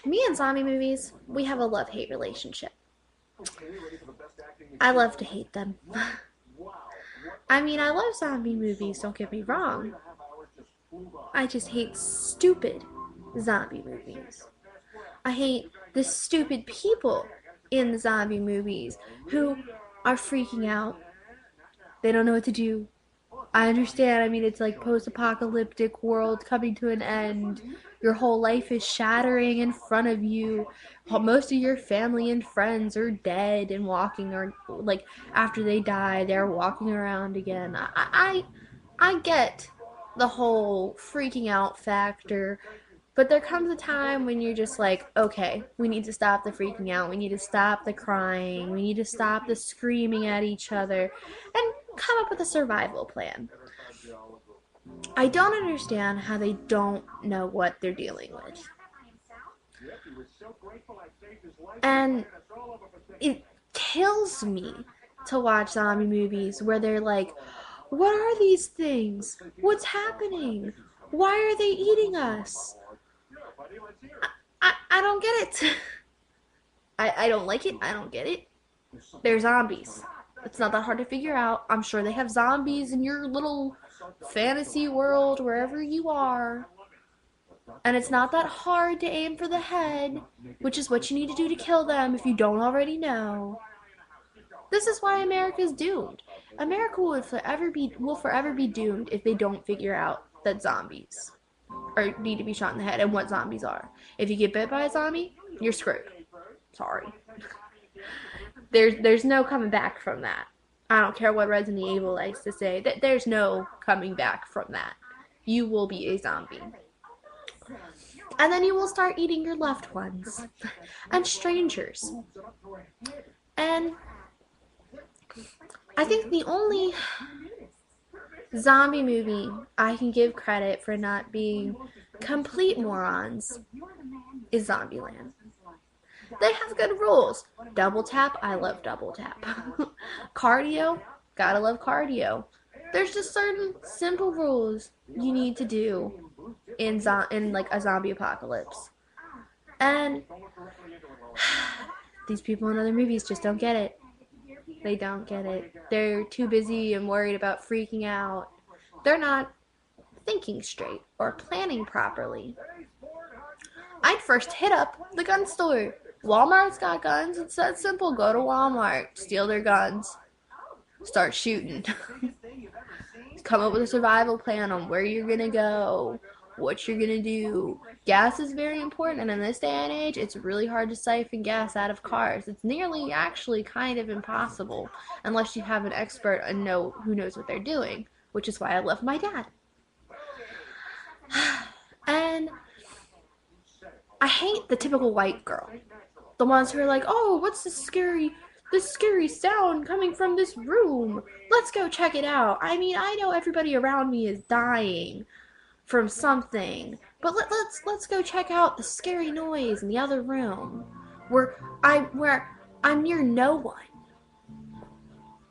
Me and zombie movies, we have a love-hate relationship. I love to hate them. I mean, I love zombie movies, don't get me wrong. I just hate stupid zombie movies. I hate the stupid people in the zombie movies who are freaking out. They don't know what to do. I understand. I mean, it's like post-apocalyptic world coming to an end. Your whole life is shattering in front of you. Most of your family and friends are dead and walking, or like after they die, they're walking around again. I get the whole freaking out factor, but there comes a time when you're just like, okay, we need to stop the freaking out. We need to stop the crying. We need to stop the screaming at each other and come up with a survival plan. I don't understand how they don't know what they're dealing with. And it kills me to watch zombie movies where they're like, what are these things? What's happening? Why are they eating us? I don't get it. I don't like it. I don't get it. They're zombies. It's not that hard to figure out. I'm sure they have zombies in your little fantasy world wherever you are. And it's not that hard to aim for the head, which is what you need to do to kill them if you don't already know. This is why America's doomed. America will forever be doomed if they don't figure out that zombies or need to be shot in the head and what zombies are. If you get bit by a zombie, you're screwed. Sorry. There's no coming back from that. I don't care what Resident Evil likes to say. That there's no coming back from that. You will be a zombie. And then you will start eating your loved ones and strangers. And I think the only zombie movie I can give credit for not being complete morons is Zombieland. They have good rules. Double tap, I love double tap. Cardio, gotta love cardio. There's just certain simple rules you need to do in like a zombie apocalypse. And these people in other movies just don't get it. They don't get it. They're too busy and worried about freaking out. They're not thinking straight or planning properly. I'd first hit up the gun store. Walmart's got guns. It's that simple. Go to Walmart, steal their guns, start shooting. Come up with a survival plan on where you're gonna go, what you're gonna do. Gas is very important, and in this day and age, it's really hard to siphon gas out of cars. It's nearly actually kind of impossible unless you have an expert and know who knows what they're doing, which is why I love my dad. And I hate the typical white girl. The ones who are like, oh, what's this scary sound coming from this room? Let's go check it out. I mean, I know everybody around me is dying from something, but let's go check out the scary noise in the other room where I'm near no one.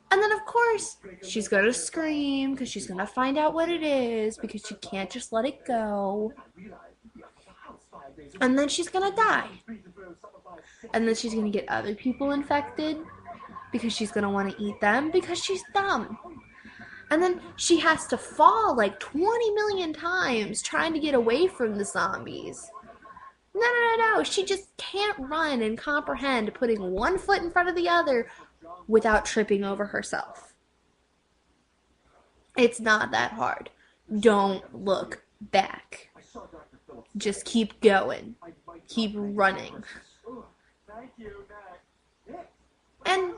And then of course she's gonna scream because she's gonna find out what it is because she can't just let it go. And then she's gonna die. And then she's gonna get other people infected because she's gonna want to eat them because she's dumb. And then she has to fall like 20 million times trying to get away from the zombies. No. She just can't run and comprehend putting one foot in front of the other without tripping over herself. It's not that hard. Don't look back. Just keep going. Keep running. And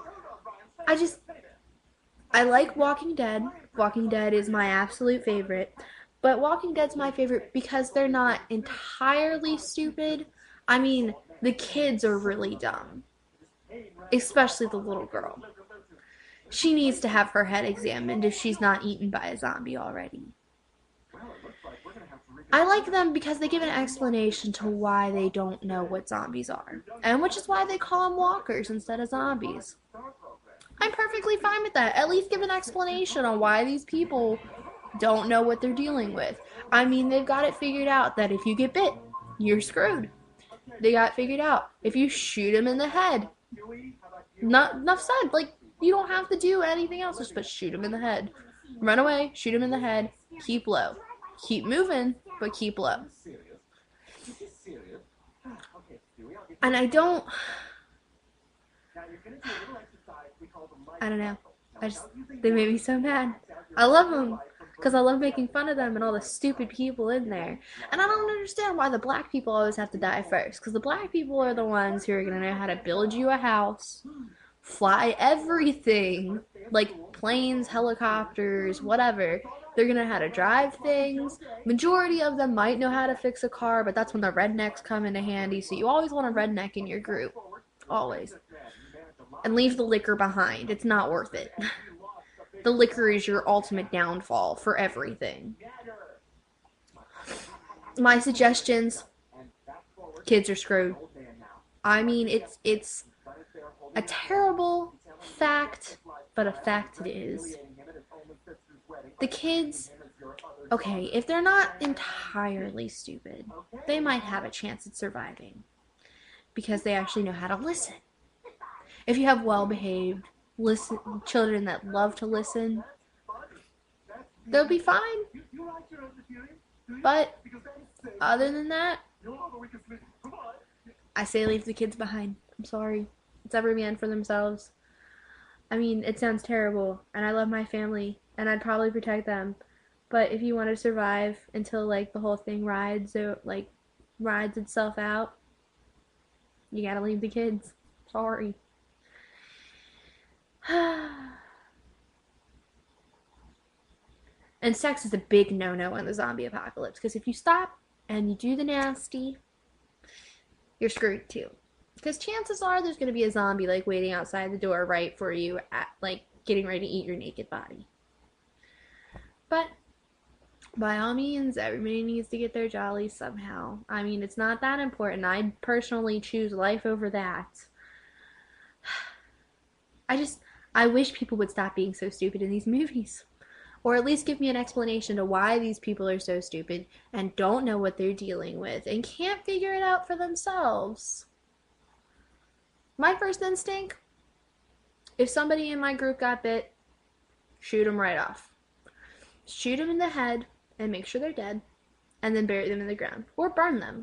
I like Walking Dead. Walking Dead is my absolute favorite. But Walking Dead's my favorite because they're not entirely stupid. I mean, the kids are really dumb. Especially the little girl. She needs to have her head examined if she's not eaten by a zombie already. I like them because they give an explanation to why they don't know what zombies are. And which is why they call them walkers instead of zombies. I'm perfectly fine with that. At least give an explanation on why these people don't know what they're dealing with. I mean, they've got it figured out that if you get bit, you're screwed. They got it figured out. If you shoot them in the head, not enough said. Like, you don't have to do anything else, just but shoot them in the head. Run away, shoot them in the head, keep low. Keep moving, but keep low. And I don't know. They made me so mad. I love them because I love making fun of them and all the stupid people in there. And I don't understand why the black people always have to die first. Because the black people are the ones who are going to know how to build you a house, fly everything, like planes, helicopters, whatever. They're going to know how to drive things. Majority of them might know how to fix a car, but that's when the rednecks come into handy. So you always want a redneck in your group. Always. And leave the liquor behind. It's not worth it. The liquor is your ultimate downfall for everything. My suggestions, kids are screwed. I mean, it's a terrible fact, but a fact it is. The kids, okay, if they're not entirely stupid, they might have a chance at surviving because they actually know how to listen. If you have well-behaved children that love to listen, they'll be fine. But other than that, I say leave the kids behind. I'm sorry. It's every man for themselves. I mean, it sounds terrible, and I love my family, and I'd probably protect them. But if you want to survive until like the whole thing rides itself out, you gotta leave the kids. Sorry. And sex is a big no-no in the zombie apocalypse, because if you stop and you do the nasty, you're screwed too. Because chances are there's going to be a zombie like waiting outside the door right for you, at like getting ready to eat your naked body. But by all means, everybody needs to get their jollies somehow. I mean, it's not that important. I'd personally choose life over that. I wish people would stop being so stupid in these movies. Or at least give me an explanation to why these people are so stupid and don't know what they're dealing with and can't figure it out for themselves. My first instinct, if somebody in my group got bit, shoot them right off. Shoot them in the head and make sure they're dead, and then bury them in the ground. Or burn them.